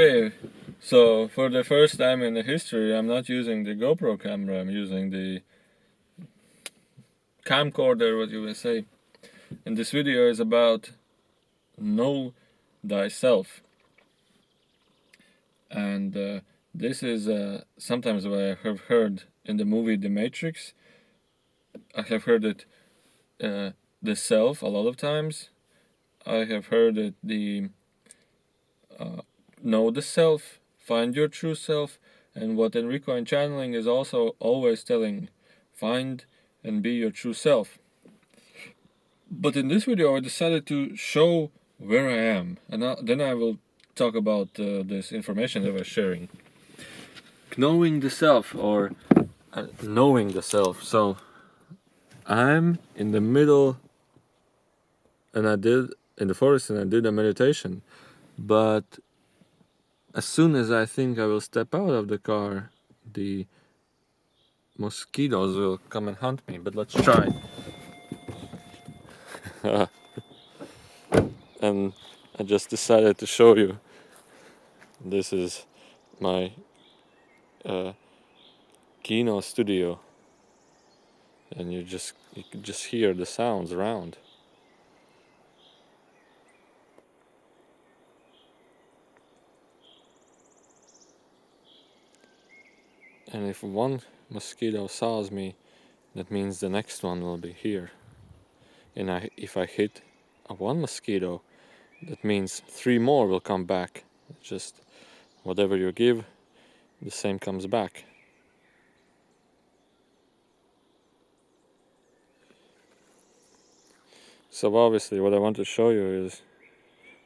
Okay, so for the first time in the history, I'm not using the GoPro camera, I'm using the camcorder, what you will say. And this video is about know thyself. And this is sometimes what I have heard in the movie The Matrix. I have heard it the self a lot of times. I have heard it the know the self, find your true self, and what Enrico in channeling is also always telling, find and be your true self. But in this video I decided to show where I am, and then I will talk about this information that I was sharing. Knowing the self, or knowing the self. So I'm in the middle, and I did in the forest, and I did a meditation, but as soon as I think I will step out of the car, the mosquitoes will come and hunt me. But let's try. And I just decided to show you. This is my Kino studio, and you can just hear the sounds around. And if one mosquito saws me, that means the next one will be here. And if I hit one mosquito, that means 3 more will come back. Just whatever you give, the same comes back. So obviously what I want to show you is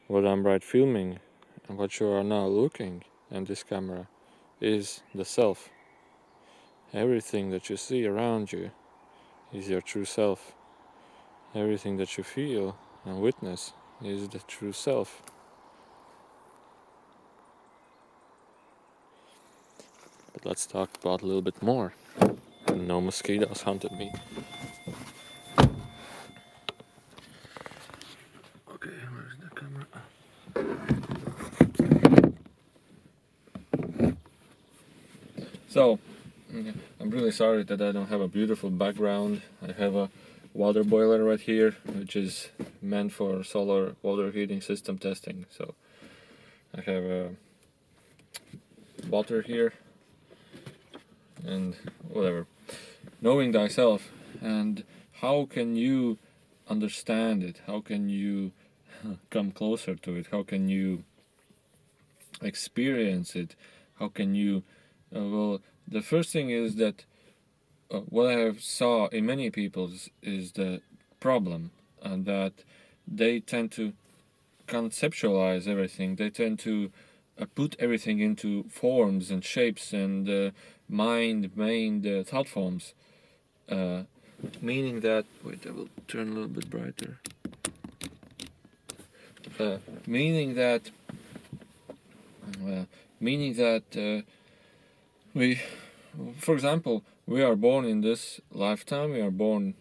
what I'm right filming, and what you are now looking at this camera is the self. Everything that you see around you is your true self. Everything that you feel and witness is the true self. But let's talk about a little bit more. No mosquitoes hunted me. Okay, where's the camera? So, I'm really sorry that I don't have a beautiful background. I have a water boiler right here, which is meant for solar water heating system testing. So, I have water here, and whatever. Knowing thyself, and how can you understand it? How can you come closer to it? How can you experience it? How can you well, the first thing is that what I have saw in many people is the problem, and that they tend to conceptualize everything. They tend to put everything into forms and shapes and mind thought forms, meaning that, wait, I will turn a little bit brighter, meaning that we, for example, we are born in this lifetime. We are born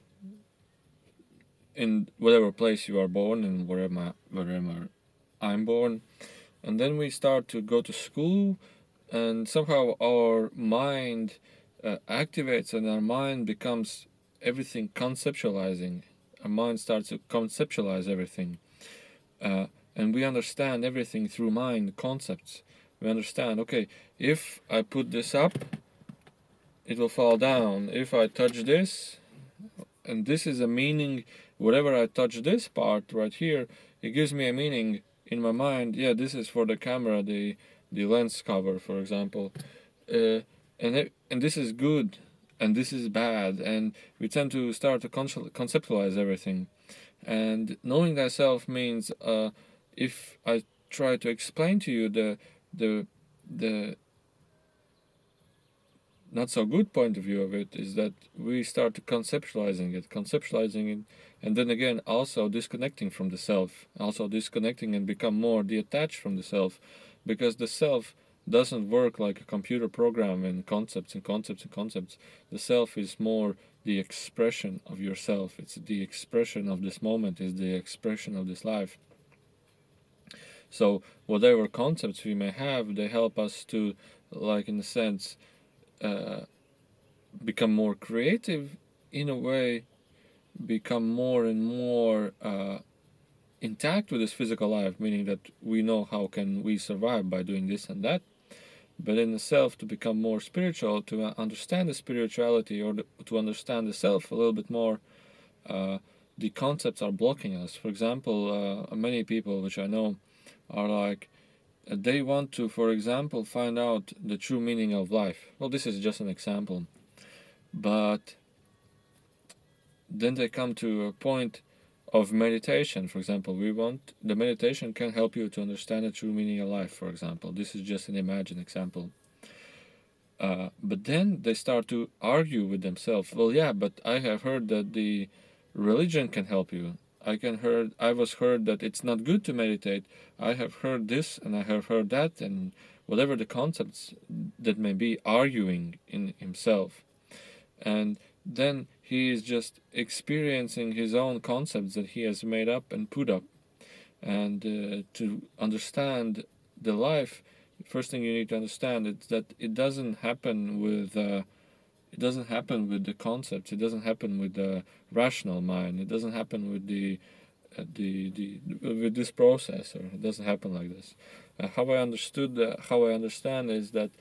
in whatever place you are born, and wherever I'm born, and then we start to go to school, and somehow our mind activates, and our mind becomes everything conceptualizing. Our mind starts to conceptualize everything, and we understand everything through mind concepts. We understand, okay, if I put this up, it will fall down. If I touch this, and this is a meaning, wherever I touch this part right here, it gives me a meaning in my mind. Yeah, this is for the camera, the lens cover, for example, and this is good, and this is bad, and we tend to start to conceptualize everything. And knowing thyself means, if I try to explain to you the not so good point of view of it, is that we start conceptualizing it, and then again also disconnecting from the self, also disconnecting and become more detached from the self, because the self doesn't work like a computer program and concepts and concepts and concepts. The self is more the expression of yourself. It's the expression of this moment, is the expression of this life. So whatever concepts we may have, they help us to, like in a sense, uh, become more creative in a way, become more and more intact with this physical life, meaning that we know how can we survive by doing this and that, but in the self to become more spiritual, to understand the spirituality, or to understand the self a little bit more, the concepts are blocking us. For example, many people which I know are like, they want to, for example, find out the true meaning of life. Well, this is just an example, but then they come to a point of meditation. For example, we want the meditation can help you to understand the true meaning of life. For example, this is just an imagined example. But then they start to argue with themselves. Well, yeah, but I have heard that the religion can help you. I was heard that it's not good to meditate. I have heard this and I have heard that, and whatever the concepts that may be, arguing in himself. And then he is just experiencing his own concepts that he has made up and put up. And to understand the life, first thing you need to understand is that it doesn't happen with the concepts. It doesn't happen with the rational mind. It doesn't happen with with this processor. It doesn't happen like this. How I understand is that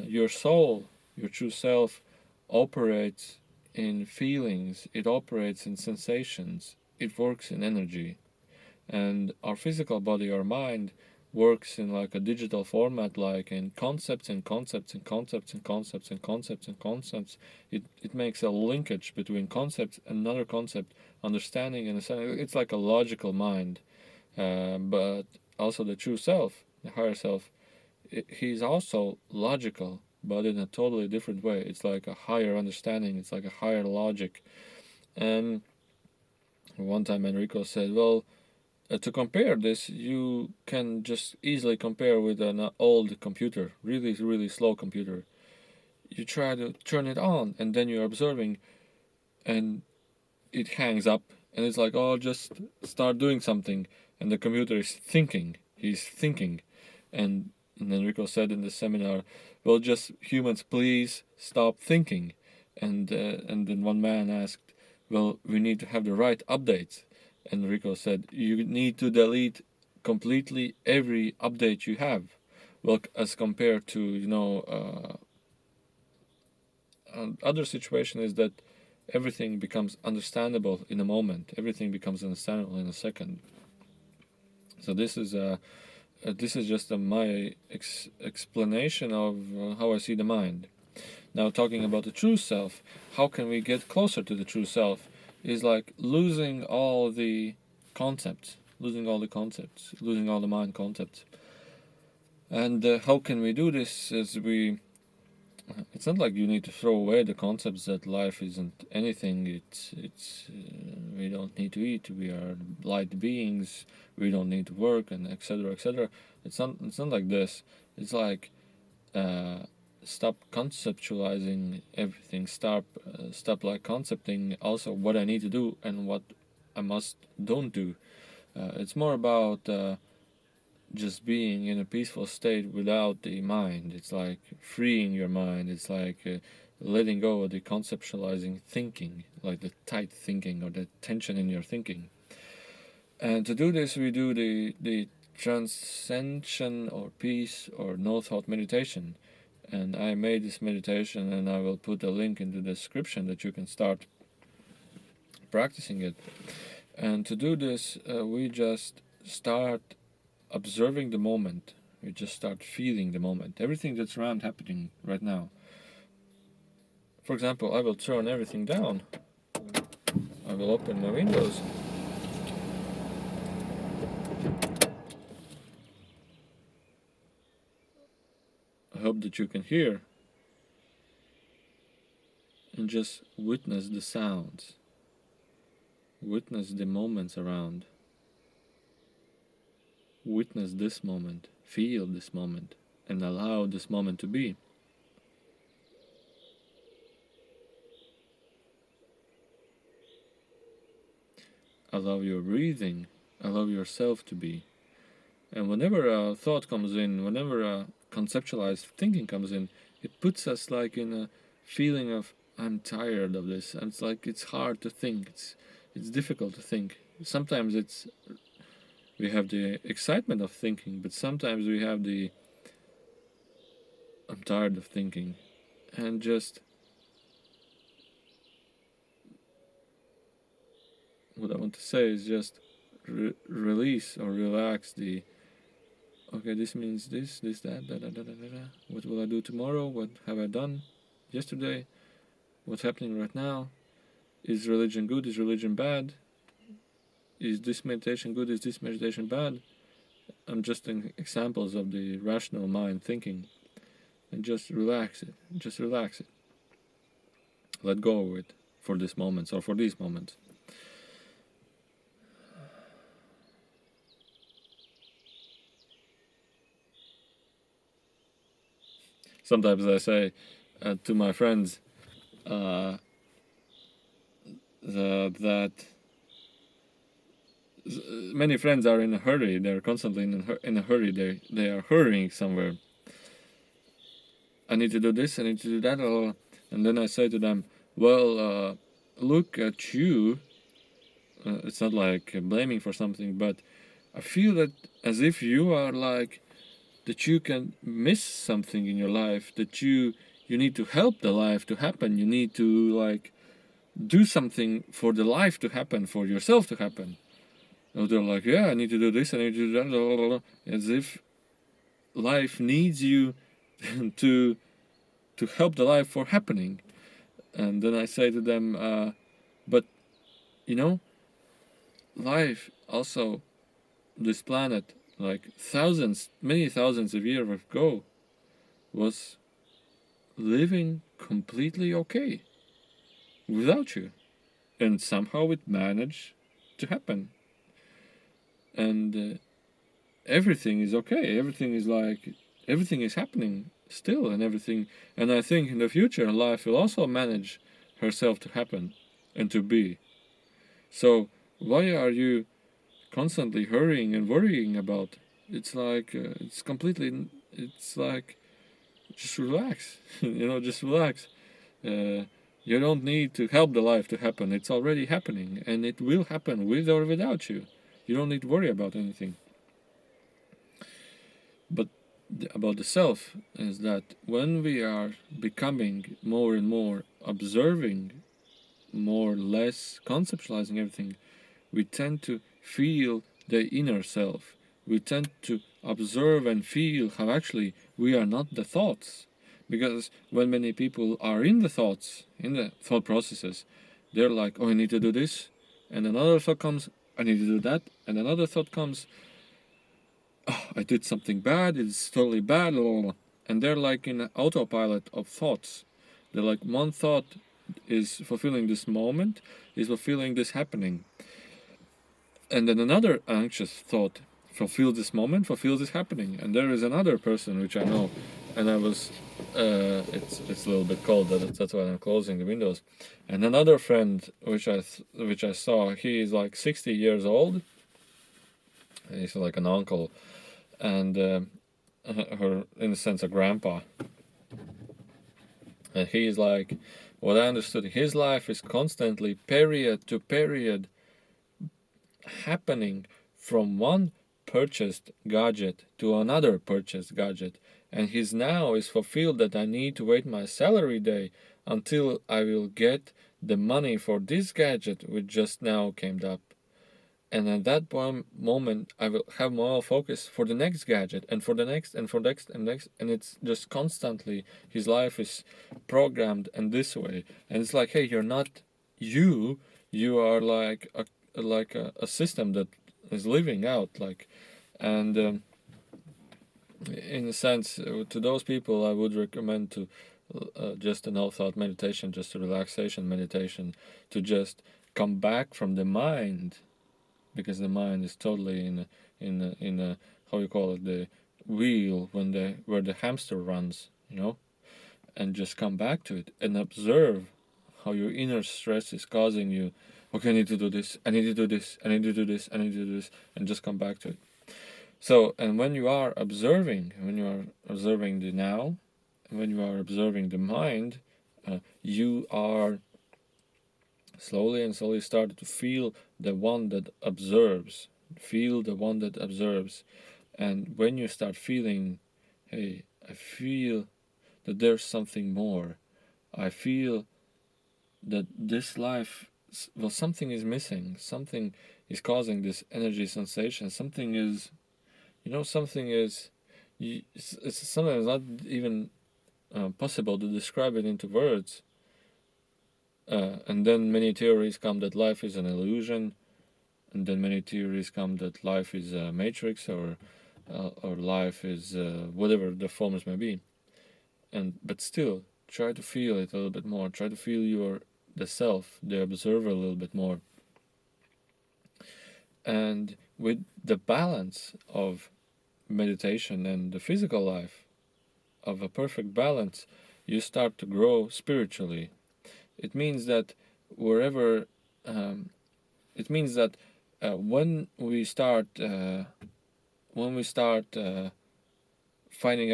your soul, your true self, operates in feelings. It operates in sensations. It works in energy. And our physical body, our mind, works in like a digital format, like in concepts and concepts and concepts and concepts and concepts and concepts. It makes a linkage between concepts and another concept, understanding and understanding. It's like a logical mind, but also the true self, the higher self, he's also logical, but in a totally different way. It's like a higher understanding. It's like a higher logic. And one time Enrico said, well, to compare this, you can just easily compare with an old computer, really, really slow computer. You try to turn it on, and then you're observing, and it hangs up, and it's like, oh, just start doing something, and the computer is thinking. He's thinking, and Enrico said in the seminar, well, just humans, please stop thinking. And then one man asked, well, we need to have the right updates. And Rico said, you need to delete completely every update you have. Well, as compared to, other situation is that everything becomes understandable in a moment. Everything becomes understandable in a second. So this is just my explanation of how I see the mind. Now, talking about the true self, how can we get closer to the true self? Is like losing all the concepts, losing all the mind concepts. And how can we do this? It's not like you need to throw away the concepts that life isn't anything. It's we don't need to eat. We are light beings. We don't need to work, and etc. etc. It's not like this. It's like stop conceptualizing everything. Stop like concepting also what I need to do and what I don't do. It's more about just being in a peaceful state without the mind. It's like freeing your mind. It's like letting go of the conceptualizing thinking, like the tight thinking or the tension in your thinking. And to do this, we do the transcension or peace or no thought meditation. And I made this meditation, and I will put a link in the description that you can start practicing it. And to do this, we just start observing the moment. We just start feeling the moment, everything that's around happening right now. For example, I will turn everything down. I will open my windows. I hope that you can hear and just witness the sounds. Witness the moments around. Witness this moment, feel this moment, and allow this moment to be. Allow your breathing, allow yourself to be. And whenever a thought comes in, whenever a conceptualized thinking comes in, it puts us like in a feeling of, I'm tired of this. And it's like it's hard to think. It's difficult to think. Sometimes we have the excitement of thinking, but sometimes we have the, I'm tired of thinking. And just what I want to say is just release or relax the, okay, this means this, that, da, da, da, da, da, da. What will I do tomorrow? What have I done yesterday? What's happening right now? Is religion good? Is religion bad? Is this meditation good? Is this meditation bad? I'm just examples of the rational mind thinking. And just relax it. Just relax it. Let go of it for this moment or for these moments. Sometimes I say to my friends that many friends are in a hurry. They're constantly in a hurry. They are hurrying somewhere. I need to do this. I need to do that. And then I say to them, well, look at you. It's not like blaming for something, but I feel that as if you are like, that you can miss something in your life, that you need to help the life to happen. You need to like do something for the life to happen, for yourself to happen. And they're like, yeah, I need to do this, I need to do that, blah, blah, blah. As if life needs you to help the life for happening. And then I say to them, but you know, life also, this planet, like many thousands of years ago, was living completely okay without you. And somehow it managed to happen. And everything is okay. Everything is happening still and everything. And I think in the future, life will also manage herself to happen and to be. So why are you constantly hurrying and worrying about? It's like it's like, just relax. Just relax. You don't need to help the life to happen. It's already happening, and it will happen with or without you. You don't need to worry about anything. But about the self is that when we are becoming more and more observing, more or less conceptualizing everything, we tend to feel the inner self. We tend to observe and feel how actually we are not the thoughts. Because when many people are in the thoughts, in the thought processes, they're like, oh, I need to do this. And another thought comes, I need to do that. And another thought comes, oh, I did something bad, it's totally bad. Blah, blah, blah. And they're like in an autopilot of thoughts. They're like, one thought is fulfilling this moment, is fulfilling this happening. And then another anxious thought fulfills this moment, fulfills this happening. And there is another person which I know, and I was, it's a little bit cold, that's why I'm closing the windows. And another friend which I saw, he is like 60 years old. He's like an uncle, and her, in a sense, a grandpa. And he's like, what I understood, his life is constantly period to period happening from one purchased gadget to another purchased gadget, and his now is fulfilled that I need to wait my salary day until I will get the money for this gadget which just now came up, and at that moment I will have more focus for the next gadget and for the next and for next and next, and it's just constantly his life is programmed and this way. And it's like, hey, you're not you are like a system that is living out, like. And in a sense, to those people I would recommend to just a no thought meditation, just a relaxation meditation, to just come back from the mind, because the mind is totally in a how you call it, the wheel where the hamster runs, and just come back to it and observe how your inner stress is causing you. Okay, I need to do this, I need to do this, I need to do this, I need to do this, and just come back to it. So, and when you are observing, the now, and when you are observing the mind, you are slowly and slowly start to feel the one that observes. Feel the one that observes. And when you start feeling, hey, I feel that there's something more. I feel that this life, well, something is missing. Something is causing this energy sensation. Something is, something is, it's sometimes not even possible to describe it into words. And then many theories come that life is an illusion, and then many theories come that life is a matrix, or life is whatever the forms may be. But still, try to feel it a little bit more. Try to feel the self, the observer, a little bit more. And with the balance of meditation and the physical life, of a perfect balance, you start to grow spiritually. It means that wherever, it means that when we start finding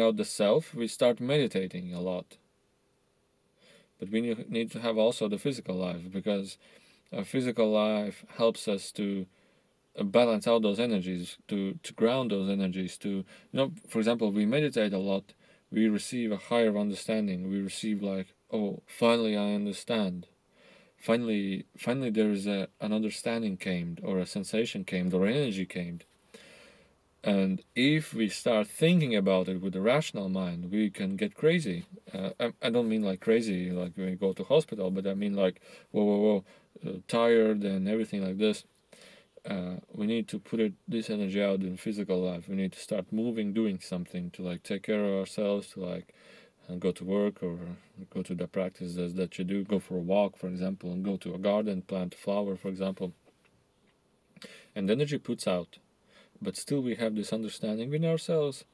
out the self, we start meditating a lot. But we need to have also the physical life, because our physical life helps us to balance out those energies, to ground those energies, to, for example, we meditate a lot, we receive a higher understanding. We receive like, oh, finally I understand. Finally there is an understanding came, or a sensation came, or energy came. And if we start thinking about it with a rational mind, we can get crazy. I don't mean like crazy, like when we go to hospital, but I mean like, whoa, tired and everything like this. We need to put this energy out in physical life. We need to start moving, doing something to like take care of ourselves, to like go to work, or go to the practices that you do, go for a walk, for example, and go to a garden, plant a flower, for example. And energy puts out. But still we have this understanding within ourselves,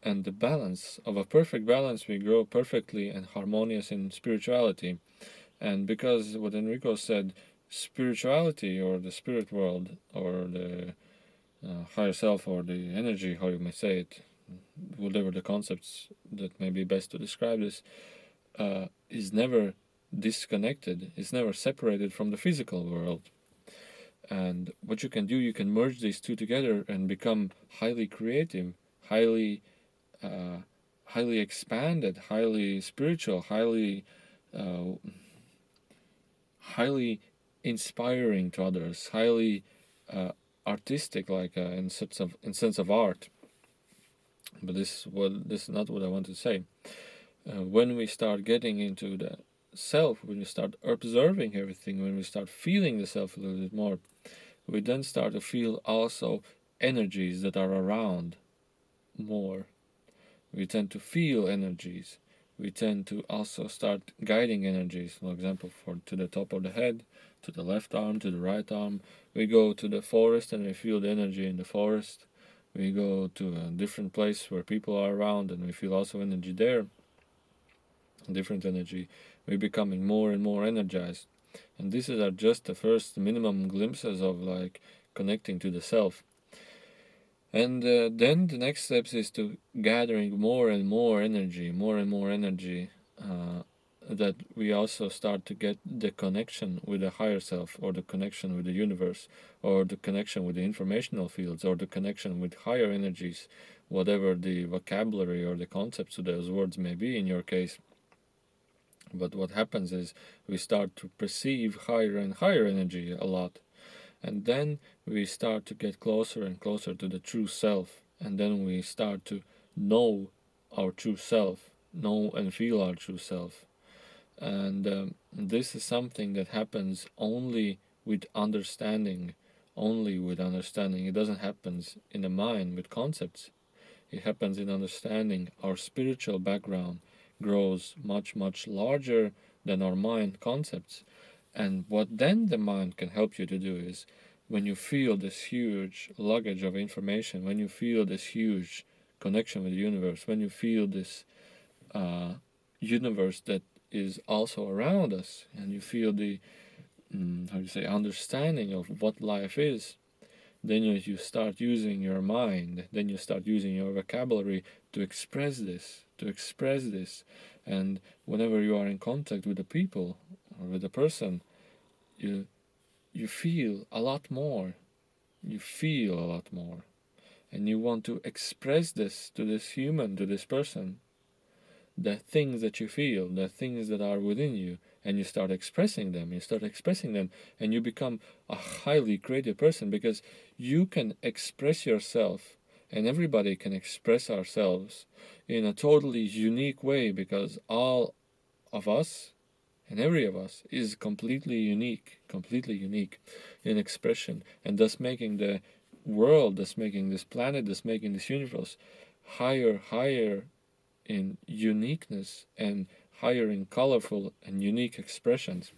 and the balance of a perfect balance, we grow perfectly and harmonious in spirituality. And because what Enrico said, spirituality, or the spirit world, or the higher self, or the energy, how you may say it, whatever the concepts that may be best to describe this, is never disconnected, is never separated from the physical world. And what you can do, you can merge these two together and become highly creative, highly expanded, highly spiritual, highly inspiring to others, highly artistic, like in sense of art. But this is not what I want to say. When we start getting into the self, when we start observing everything, when we start feeling the self a little bit more, we then start to feel also energies that are around more. We tend to feel energies. We tend to also start guiding energies. For example, to the top of the head, to the left arm, to the right arm. We go to the forest and we feel the energy in the forest. We go to a different place where people are around and we feel also energy there. Different energy. We're becoming more and more energized. And these are just the first minimum glimpses of like connecting to the self. And then the next steps is to gathering more and more energy, that we also start to get the connection with the higher self, or the connection with the universe, or the connection with the informational fields, or the connection with higher energies, whatever the vocabulary or the concepts of those words may be in your case. But what happens is we start to perceive higher and higher energy a lot. And then we start to get closer and closer to the true self. And then we start to know our true self, know and feel our true self. And this is something that happens only with understanding. Only with understanding. It doesn't happen in the mind with concepts. It happens in understanding. Our spiritual background grows much, much larger than our mind concepts. And what then the mind can help you to do is, when you feel this huge luggage of information, when you feel this huge connection with the universe, when you feel this universe that is also around us, and you feel the understanding of what life is, then you start using your mind, then you start using your vocabulary to express this. And whenever you are in contact with the people or with the person, you feel a lot more. You feel a lot more. And you want to express this to this human, to this person, the things that you feel, the things that are within you, and you start expressing them, and you become a highly creative person, because you can express yourself, and everybody can express ourselves in a totally unique way, because all of us and every of us is completely unique in expression, and thus making the world, thus making this planet, thus making this universe higher in uniqueness and higher in colorful and unique expressions.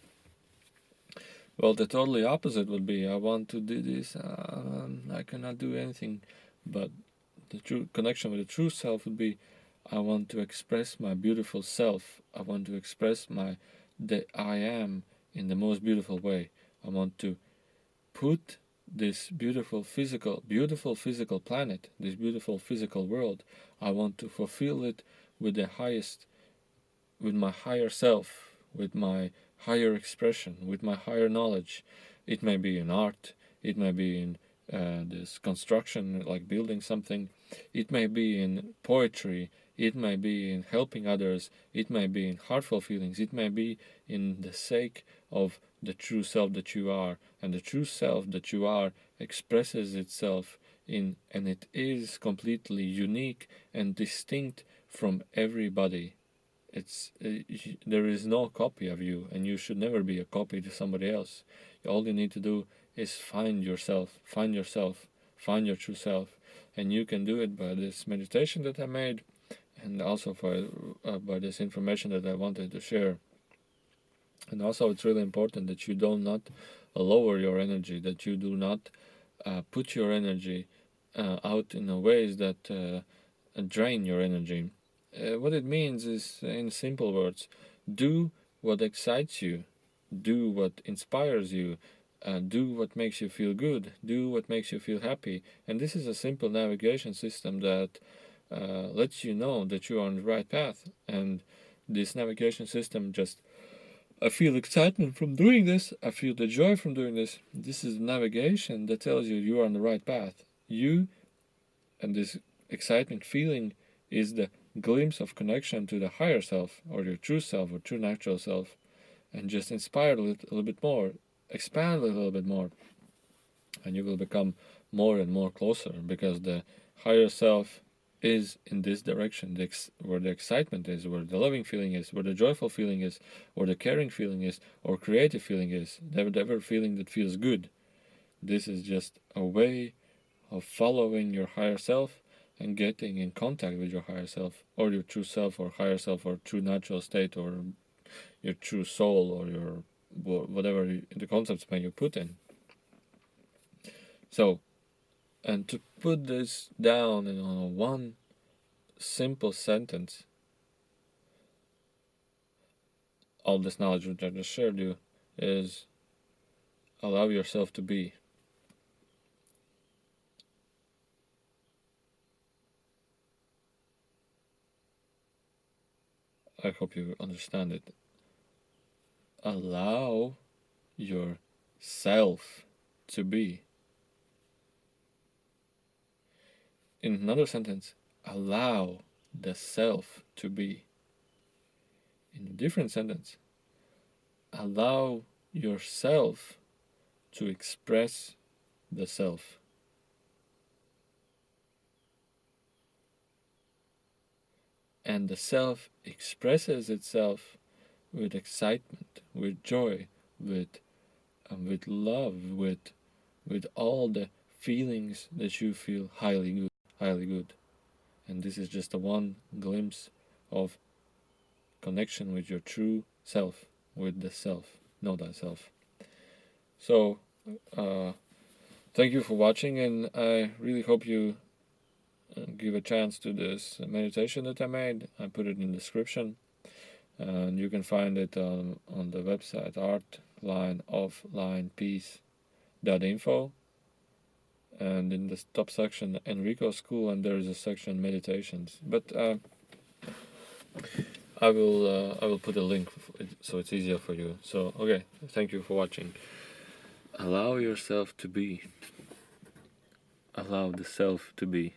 Well, the totally opposite would be, I want to do this, I cannot do anything. But the true connection with the true self would be, I want to express my beautiful self. I want to express that I am in the most beautiful way. I want to put this beautiful physical planet, this beautiful physical world, I want to fulfill it with my higher self, with my higher expression, with my higher knowledge. It may be in art, it may be in this construction, like building something, it may be in poetry, it may be in helping others, it may be in heartfelt feelings, it may be in the sake of the true self that you are. And the true self that you are expresses itself and it is completely unique and distinct from everybody. There is no copy of you, and you should never be a copy to somebody else. All you need to do is find your true self, and you can do it by this meditation that I made, and also by this information that I wanted to share. And also, it's really important that you do not lower your energy, that you do not put your energy out in ways that drain your energy. What it means is, in simple words, do what excites you, do what inspires you, do what makes you feel good, do what makes you feel happy. And this is a simple navigation system that lets you know that you are on the right path. And this navigation system just, I feel excitement from doing this, I feel the joy from doing this. This is navigation that tells you are on the right path. You, and this excitement feeling, is the glimpse of connection to the higher self, or your true self, or true natural self. And just inspire a little bit more, expand a little bit more, and you will become more and more closer, because the higher self is in this direction, where the excitement is, where the loving feeling is, where the joyful feeling is, or the caring feeling is, or creative feeling is, whatever feeling that feels good. This is just a way of following your higher self and getting in contact with your higher self, or your true self, or higher self, or true natural state, or your true soul, or your whatever the concepts may you put in. So, and to put this down in one simple sentence, all this knowledge which I just shared you is, allow yourself to be. I hope you understand it. Allow yourself to be. In another sentence, allow the self to be. In a different sentence, allow yourself to express the self. And the self expresses itself with excitement, with joy, with love, with all the feelings that you feel highly good. And this is just a one glimpse of connection with your true self, with the self. Know thyself. So, thank you for watching, and I really hope you give a chance to this meditation that I made. I put it in the description, and you can find it on the website artlineofflinepeace.info. and in the top section Enrico School, and there is a section meditations. But I will put a link so it's easier for you. So okay, thank you for watching. Allow yourself to be. Allow the self to be.